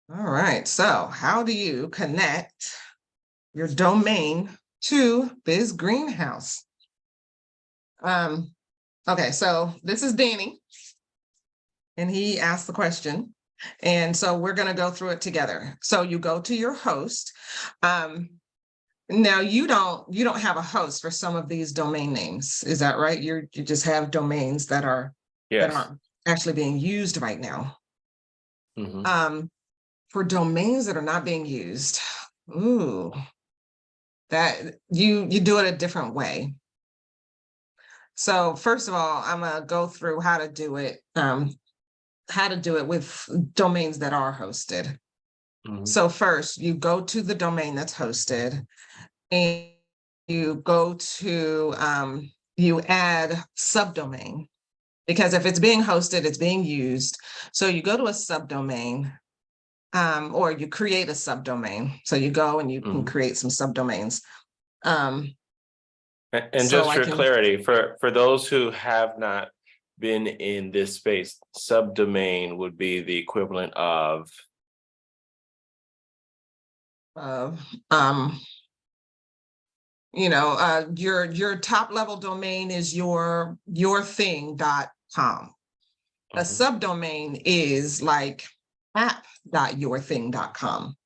All right. So how do you connect your domain to BizGreenhouse? Okay, so this is Danny, and he asked the question. And so we're going to go through it together. So you go to your host. Now you don't have a host for some of these domain names. Is that right? You just have domains that Yes. aren't actually being used right now. Mhm. For domains that are not being used, ooh, that you do it a different way. So first of all, I'm gonna go through how to do it with domains that are hosted. Mhm. So first, you go to the domain that's hosted, and you go to you add subdomain, because if it's being hosted, it's being used. So you go to a subdomain, or you create a subdomain. So you go and you can Mhm. create some subdomains. And So just I for can clarity, for those who have not been in this space, subdomain would be the equivalent of. um, your top level domain is yourthing.com. A Mhm. subdomain is like app.yourthing.com.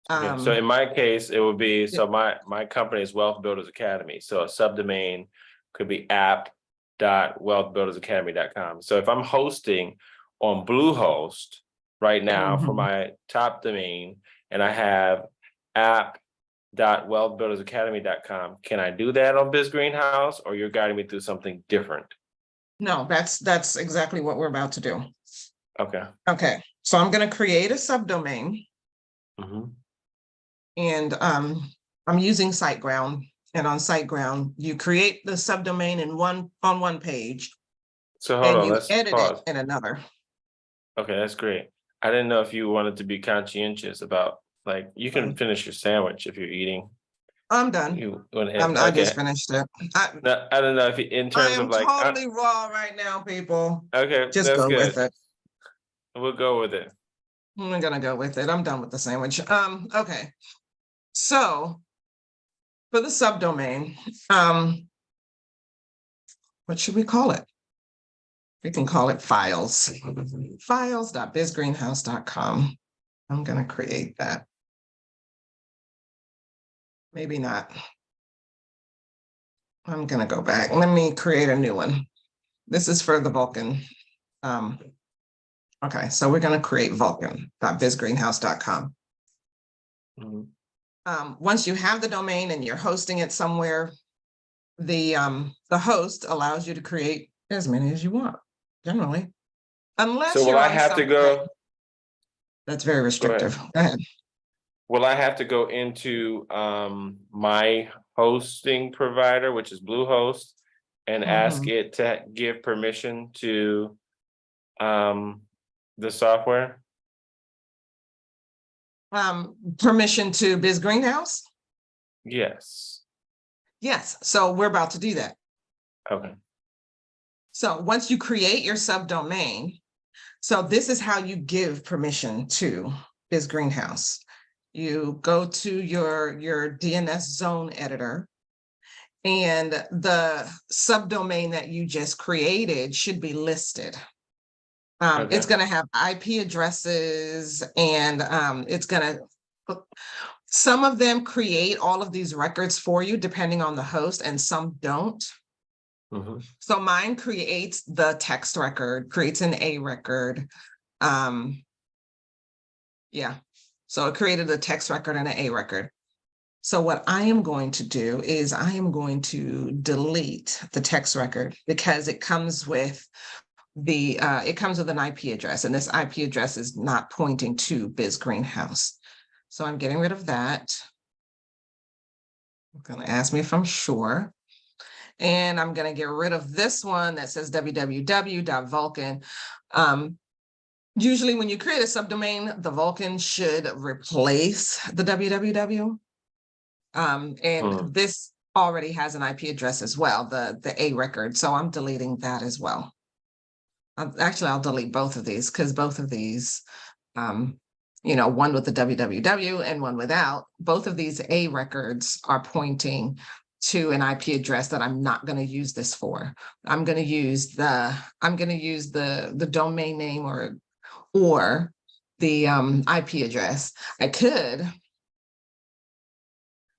Okay, so in my case, it would be, Yeah. so my company is Wealth Builders Academy. So a subdomain could be app.wealthbuildersacademy.com. So if I'm hosting on Bluehost right now for Mhm. my top domain, and I have app.wealthbuildersacademy.com, can I do that on BizGreenhouse, or you're guiding me through something different? No, that's exactly what we're about to do. Okay. Okay, so I'm going to create a subdomain, Mhm. and I'm using SiteGround. And on SiteGround, you create the subdomain on one page, So hold and on, you let's edit it pause. in another. Okay, that's great. I didn't know if you wanted to be conscientious about, like, you can Fine. finish your sandwich if you're eating. I'm done. You went ahead. I just Okay. finished it. No, I don't know if you, in I terms of am like, totally raw right now, people. okay, Just that's go with good. it. We'll go with it. I'm gonna go with it. I'm done with the sandwich. Okay. So for the subdomain, what should we call it? We can call it files. Files.bizgreenhouse.com. I'm gonna create that. Maybe not. I'm gonna go back. Let me create a new one. This is for the Vulcan. Okay, so we're gonna create Vulcan.bizgreenhouse.com. Mhm. Once you have the domain and you're hosting it somewhere, the host allows you to create as many as you want, generally, So unless will you're I on have to something go? that's very Go ahead. restrictive. Go ahead. Will I have to go into my hosting provider, which is Bluehost, and ask Mhm. it to give permission to um the software? Permission to BizGreenhouse? Yes. Yes. So we're about to do that. Okay. So once you create your subdomain, so this is how you give permission to BizGreenhouse. You go to your DNS zone editor, and the subdomain that you just created should be listed. Okay. It's going to have IP addresses, and it's going to, some of them create all of these records for you depending on the host, and some don't. Mhm. So mine creates the text record, creates an A record. Yeah, so it created a text record and an A record. So what I am going to do is I am going to delete the text record, because it comes with it comes with an IP address, and this IP address is not pointing to BizGreenhouse. So I'm getting rid of that. I'm going to ask me if I'm sure. And I'm going to get rid of this one that says www.vulcan. Usually when you create a subdomain, the Vulcan should replace the www. And Mm. this already has an IP address as well, the A record. So I'm deleting that as well. Actually, I'll delete both of these, because both of these, one with the www and one without, both of these A records are pointing to an IP address that I'm not going to use this for. I'm going to use the domain name or the IP address.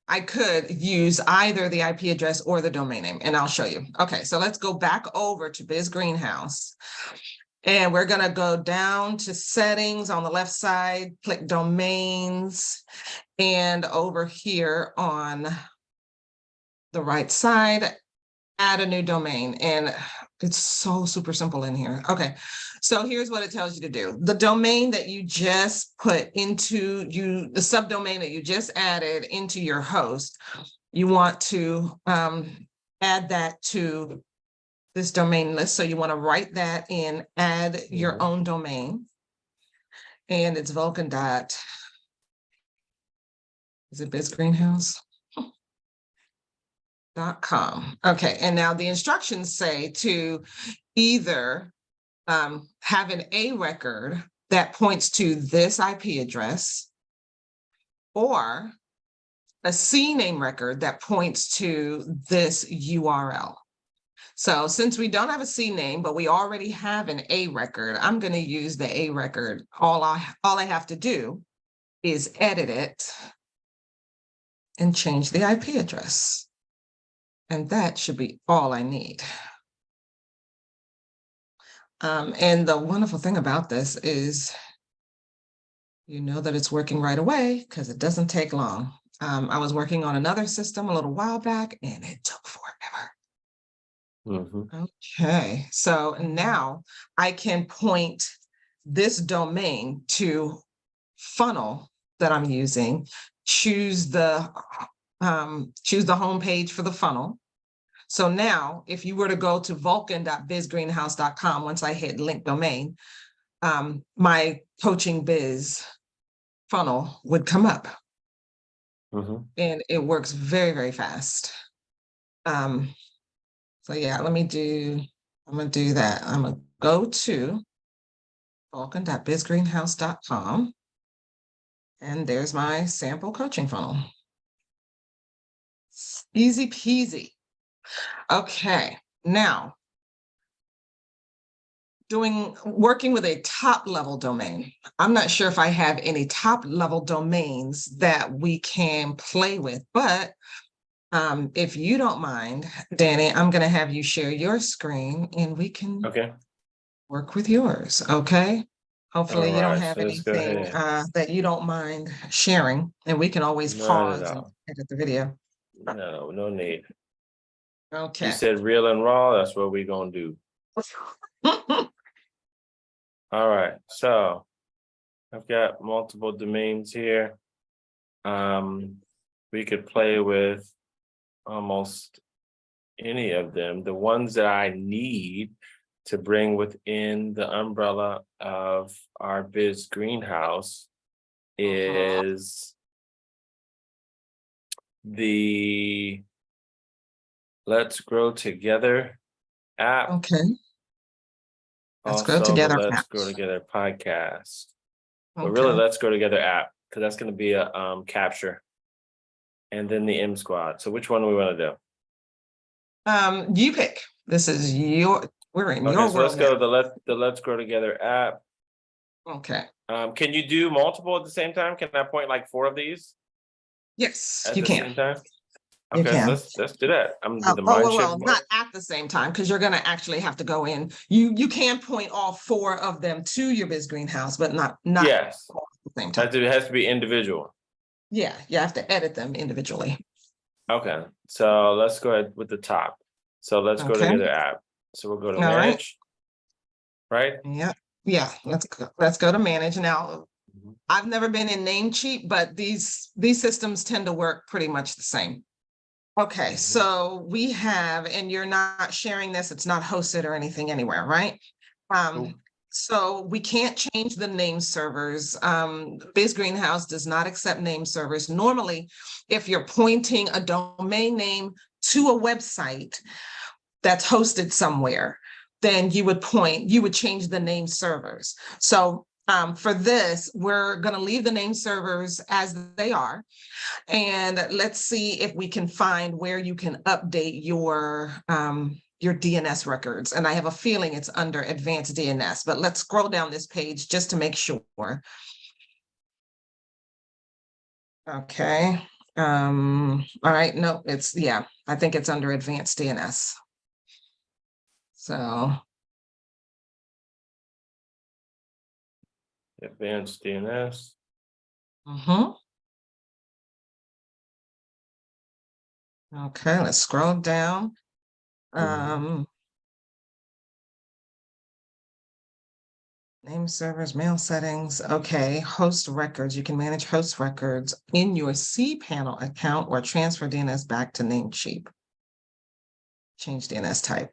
I could use either the IP address or the domain name, and I'll show you. Okay, so let's go back over to BizGreenhouse. And we're going to go down to settings on the left side, click domains, and over here on the right side, add a new domain. And it's so super simple in here. Okay, so here's what it tells you to do. The domain that you just put into the subdomain that you just added into your host, you want to add that to this domain list. So you want to write that in, add your own domain. And it's Vulcan dot, is it BizGreenhouse.com? Okay, and now the instructions say to either have an A record that points to this IP address, or a CNAME record that points to this URL. So since we don't have a CNAME, but we already have an A record, I'm going to use the A record. All I have to do is edit it and change the IP address. And that should be all I need. And the wonderful thing about this is, that it's working right away because it doesn't take long. I was working on another system a little while back and it took forever. Okay, so now I can point this domain to funnel that I'm using, choose the home page for the funnel. So now if you were to go to vulcan.bizgreenhouse.com, once I hit link domain, my coaching biz funnel would come up. And it works very, very fast. So yeah, I'm gonna do that. I'm gonna go to vulcan.bizgreenhouse.com, and there's my sample coaching funnel. Easy peasy. Okay, now working with a top level domain. I'm not sure if I have any top level domains that we can play with, but if you don't mind, Danny, I'm going to have you share your screen and we can work with yours. Okay. Hopefully you don't have anything that you don't mind sharing, and we can always pause and edit the video. No need. Okay. You said real and raw. That's what we're going to do. All right. So I've got multiple domains here. We could play with almost any of them. The ones that I need to bring within the umbrella of our BizGreenhouse is the Let's Grow Together app. Okay. Let's Grow Together. Let's Grow Together podcast. But really, Let's Grow Together app, because that's going to be a capture. And then the M Squad. So which one do we want to do? You pick. This is we're in your world. So let's go to the Let's Grow Together app. Okay. Can you do multiple at the same time? Can I point like 4 of these? Yes, you can. Same time? Okay, so let's do that. I'm gonna do the mind shift. Not at the same time, because you're gonna actually have to go in. You can point all 4 of them to your BizGreenhouse, but not yes. all at the same time. It has to be individual. Yeah, you have to edit them individually. Okay, so let's go ahead with the top. So let's go together app. So we'll go to manage. Right? Yeah. Let's go to manage. Now, I've never been in Namecheap, but these systems tend to work pretty much the same. Okay, so we have, and you're not sharing this, it's not hosted or anything anywhere, right? So we can't change the name servers. BizGreenhouse does not accept name servers. Normally, if you're pointing a domain name to a website that's hosted somewhere, then you would change the name servers. So For this, we're going to leave the name servers as they are. And let's see if we can find where you can update your DNS records. And I have a feeling it's under advanced DNS, but let's scroll down this page just to make sure. Okay. All right. No, I think it's under advanced DNS. So. Advanced DNS. Okay, let's scroll down. Name servers, mail settings. Okay, host records. You can manage host records in your cPanel account or transfer DNS back to Namecheap. Change DNS type.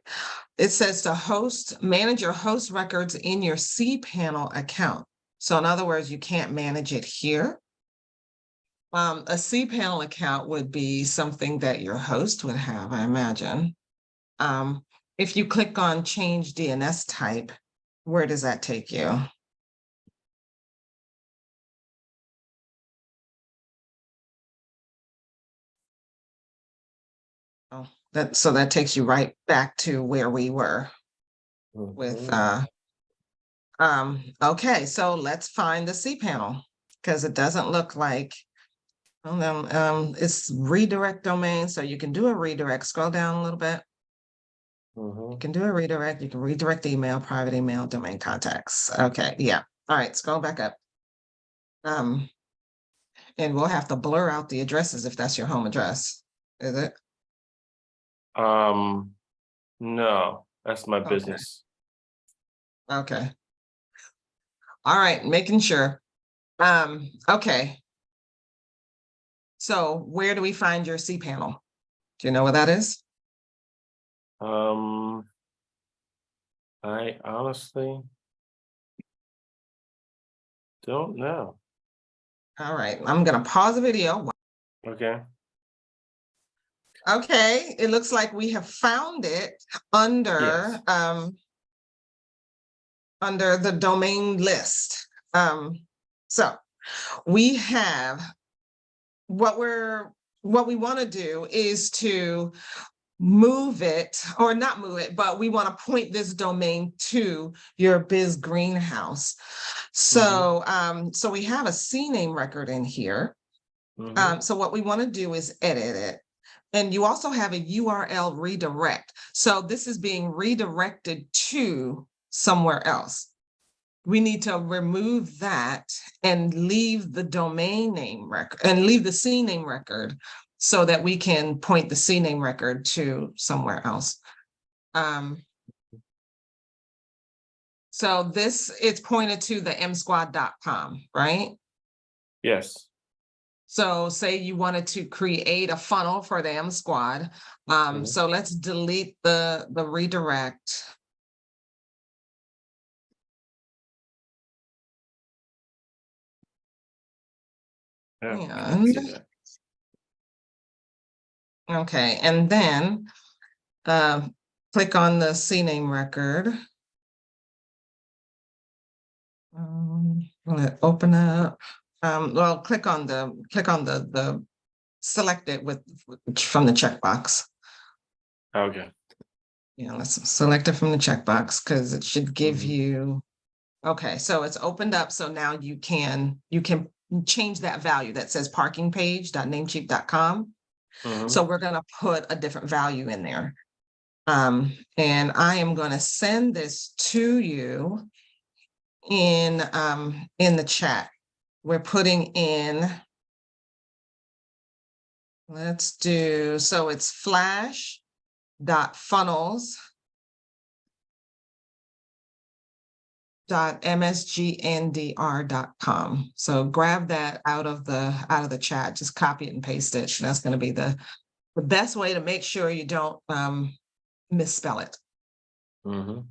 It says to manage your host records in your cPanel account. So in other words, you can't manage it here. A cPanel account would be something that your host would have, I imagine. If you click on change DNS type, where does that take you? Oh, that takes you right back to where we were with okay, so let's find the cPanel because it doesn't look like it's redirect domain, so you can do a redirect. Scroll down a little bit. You can do a redirect. You can redirect email, private email, domain contacts. Okay, yeah. All right, scroll back up. And we'll have to blur out the addresses if that's your home address. Is it? No, that's my business. Okay. All right, making sure. Okay. So where do we find your cPanel? Do you know what that is? I honestly don't know. All right, I'm gonna pause the video. Okay. Okay, it looks like we have found it under under the domain list. So we have what we want to do is to move it, or not move it, but we want to point this domain to your BizGreenhouse. So so we have a CNAME record in here. So what we want to do is edit it. And you also have a URL redirect. So this is being redirected to somewhere else. We need to remove that and leave the domain name record and leave the CNAME record so that we can point the CNAME record to somewhere else. So it's pointed to the msquad.com, right? Yes. So say you wanted to create a funnel for the M Squad. So let's delete the redirect. And, okay, and then click on the CNAME record. Will it open up? Well, click on the select it from the checkbox. Okay. Yeah, let's select it from the checkbox because it should give you. Okay, so it's opened up. So now you can change that value that says parkingpage.namecheap.com. So we're going to put a different value in there. And I am going to send this to you in the chat. We're putting in, let's do, so it's flash.funnels.msgndr.com. So grab that out of the chat, just copy it and paste it. That's going to be the best way to make sure you don't misspell it. And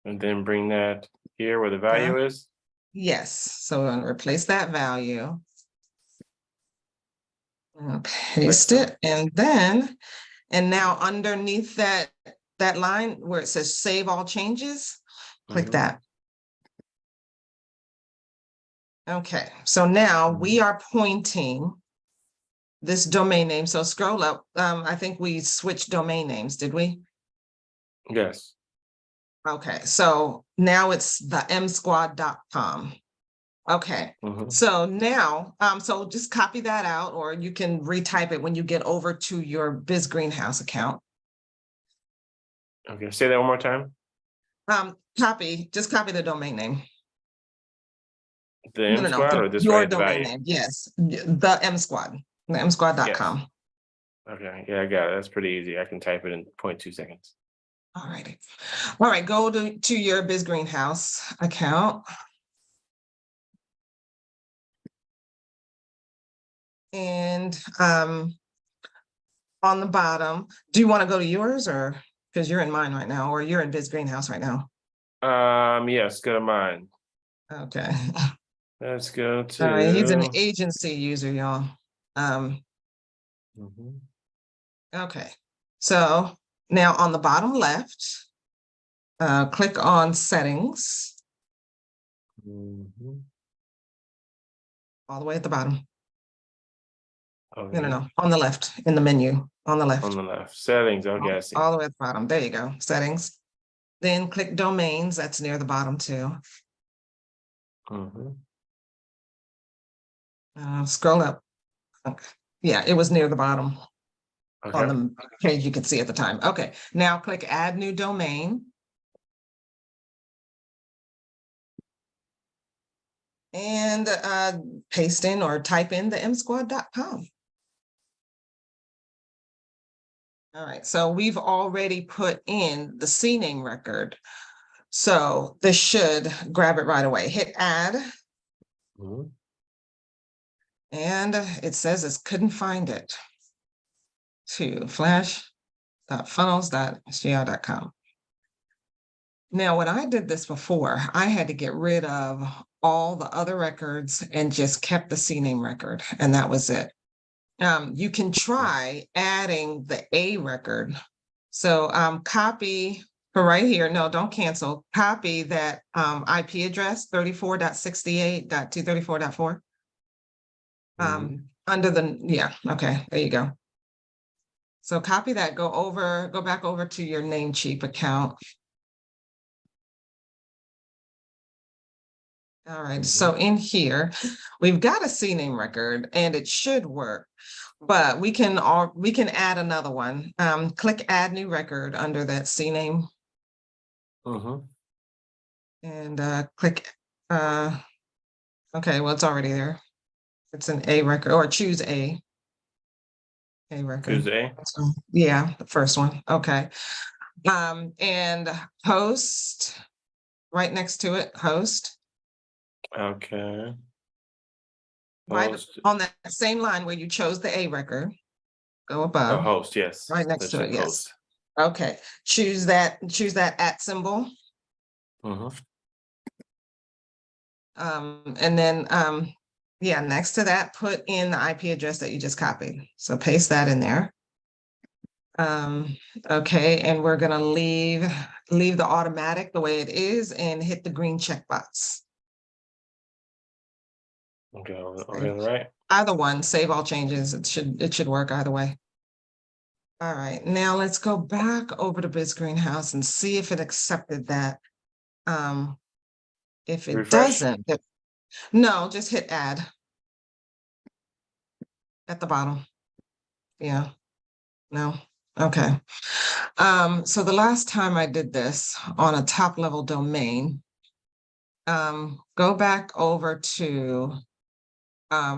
then bring that here where the value is? Yes. So we're going to replace that value. Paste it. And now underneath that line where it says save all changes, click that. Okay, so now we are pointing this domain name. So scroll up. I think we switched domain names, did we? Yes. Okay, so now it's the msquad.com. Okay, Mhm. so now, so just copy that out, or you can retype it when you get over to your BizGreenhouse account. Okay, say that one more time. Just copy the domain name. The No, M no, no, squad or just your write the domain value? name. Yes, the msquad, the Yes. msquad.com. Okay, yeah, I got it. That's pretty easy. I can type it in 0.2 seconds. All righty. All right, go to your BizGreenhouse account. And on the bottom, do you want to go to yours, or because you're in mine right now, or you're in BizGreenhouse right now? Yes, go to mine. Okay. Let's go All right, he's an to. agency user, y'all. Um, Mhm. okay. So now on the bottom left, click on settings Mhm. all the way at the bottom. Over No, no, here no, on the left, in the menu, on the on left, the left. Settings. Okay, I see. all the way at the bottom. There you go, settings. Then click domains, that's near the bottom too. Mhm. Scroll up. Okay. Yeah, it was near the bottom on Okay. the page you could see at the time. Okay, now click add new domain. And paste in or type in the msquad.com. All right, so we've already put in the CNAME record. So this should grab it right away. Hit add. Mhm. And it says it couldn't find it to flash.funnels.sgr.com. Now, when I did this before, I had to get rid of all the other records and just kept the CNAME record, and that was it. You can try adding the A record. So copy for right here. No, don't cancel. Copy that IP address 34.68.234.4. Under the, yeah, okay, there you go. So copy that, go back over to your Namecheap account. All right, so in here, we've got a CNAME record and it should work, but we can add another one. Click add new record under that CNAME and click, okay, well, it's already there. It's an A record, or choose A record. Choose A. So, yeah, the first one, okay. And host, right next to it, host. Okay. Right Host. on that same line where you chose the A record, go Oh, above, host. Yes. right next Let's to check it, yes. host. Okay, choose that at symbol. And then, yeah, next to that, put in the IP address that you just copied. So paste that in there. Okay, and we're gonna leave the automatic the way it is and hit the green checkbox. Okay, over on the right. Either one, save all changes. It should work either way. All right, now let's go back over to BizGreenhouse and see if it accepted that. If it Refresh. doesn't, no, just hit add at the bottom. Yeah, no, okay. So the last time I did this on a top level domain, go back over to your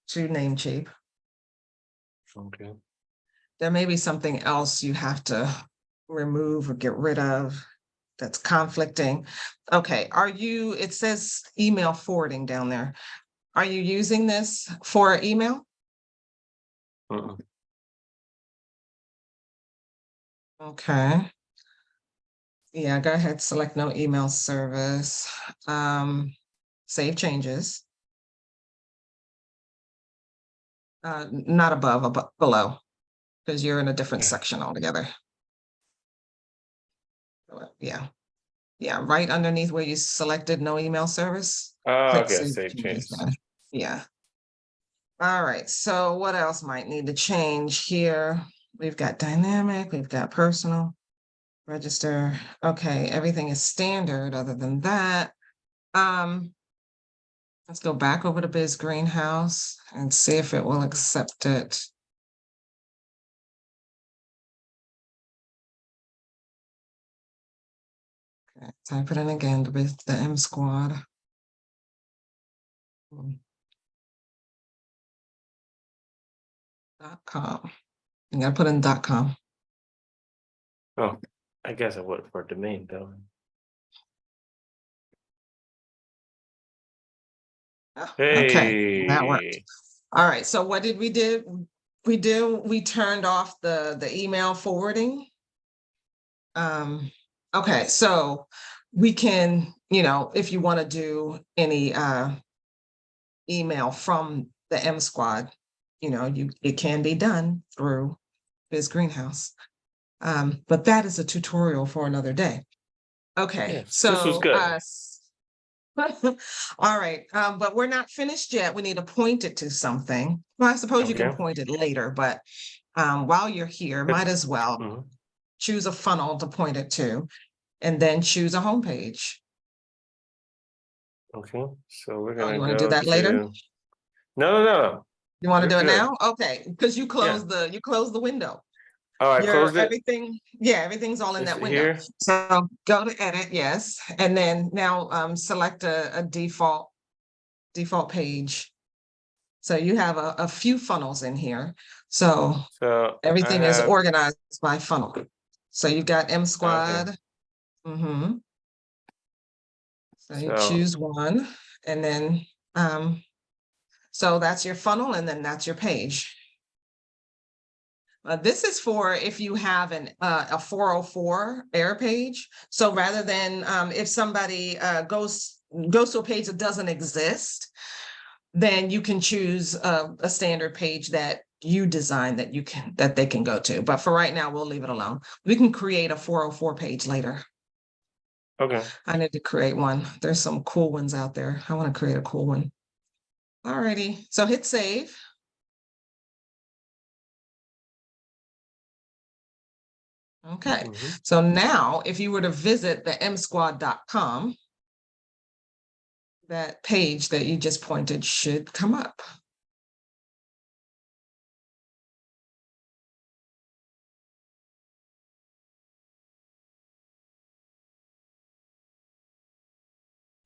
Namecheap. Okay. There may be something else you have to remove or get rid of that's conflicting. Okay, it says email forwarding down there. Are you using this for email? Okay. Yeah, go ahead, select no email service. Save changes. Not above, below, because you're in a different section altogether. Yeah. Yeah, right underneath where you selected no email service. Oh, Click okay, save save changes changes. there. Yeah. All right, so what else might need to change here? We've got dynamic, we've got personal, register. Okay, everything is standard other than that. Let's go back over to BizGreenhouse and see if it will accept it. Okay, type it in again, the M squad. .com. You gotta put in .com. Oh, I guess I would for domain though. Oh, okay, that worked. Hey, All right, so what did we do? We turned off the email forwarding. Okay, so we can, if you want to do any email from the M Squad, it can be done through BizGreenhouse. But that is a tutorial for another day. Okay, yes, this was so good. all right, but we're not finished yet. We need to point it to something. Well, I suppose you can Okay. point it later, but while you're here, might as well Mhm. choose a funnel to point it to, and then choose a homepage. Okay, so we're Oh, gonna you want to do go that later? to, no. You want to We're do it good. now? Okay, because you Yeah. closed the window. Oh, I closed it. Everything's all in Is that it window. here? So go to edit, yes, and then now select a default page. So you have a few funnels in here. So So I everything is have, organized by funnel. So you've got M okay, Squad. Mm-hmm. So you so, choose one, and then so that's your funnel, and then that's your page. This is for if you have a 404 error page. So rather than if somebody goes to a page that doesn't exist, then you can choose a standard page that you design that they can go to. But for right now, we'll leave it alone. We can create a 404 page later. okay. I need to create one. There's some cool ones out there. I want to create a cool one. All righty. So hit save. Okay. Mhm. So now if you were to visit the msquad.com, that page that you just pointed should come up.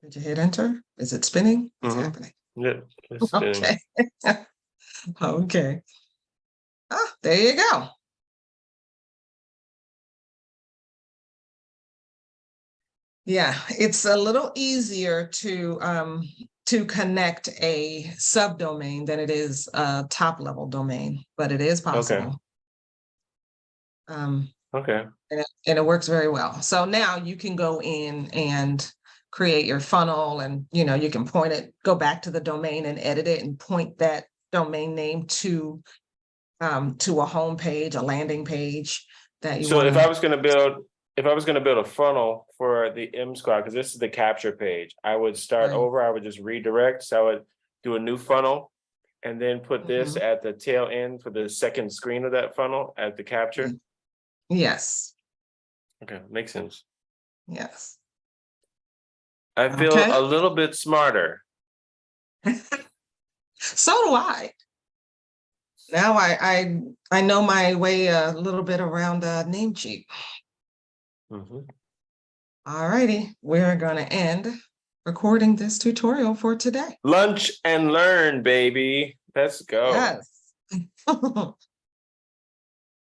Did you hit enter? Is it spinning? What's happening? Yeah, it's been, Okay. Okay. Ah, there you go. Yeah, it's a little easier to connect a subdomain than it is a top level domain, but it is okay, possible. Um, okay. and it works very well. So now you can go in and create your funnel, and you can point it, go back to the domain and edit it and point that domain name to a home page, a landing page that you So want to. if I was gonna build a funnel for the M squad, because this is the capture page, I would start Right. over, I would just redirect, so I would do a new funnel. And then put this Mhm. at the tail end for the second screen of that funnel at the capture. Yes. Okay, makes sense. Yes. I feel Okay. a little bit smarter. So do I. Now I know my way a little bit around Namecheap. Mhm. All righty, we're going to end recording this tutorial for today. Lunch and learn, baby. Let's go. Yes.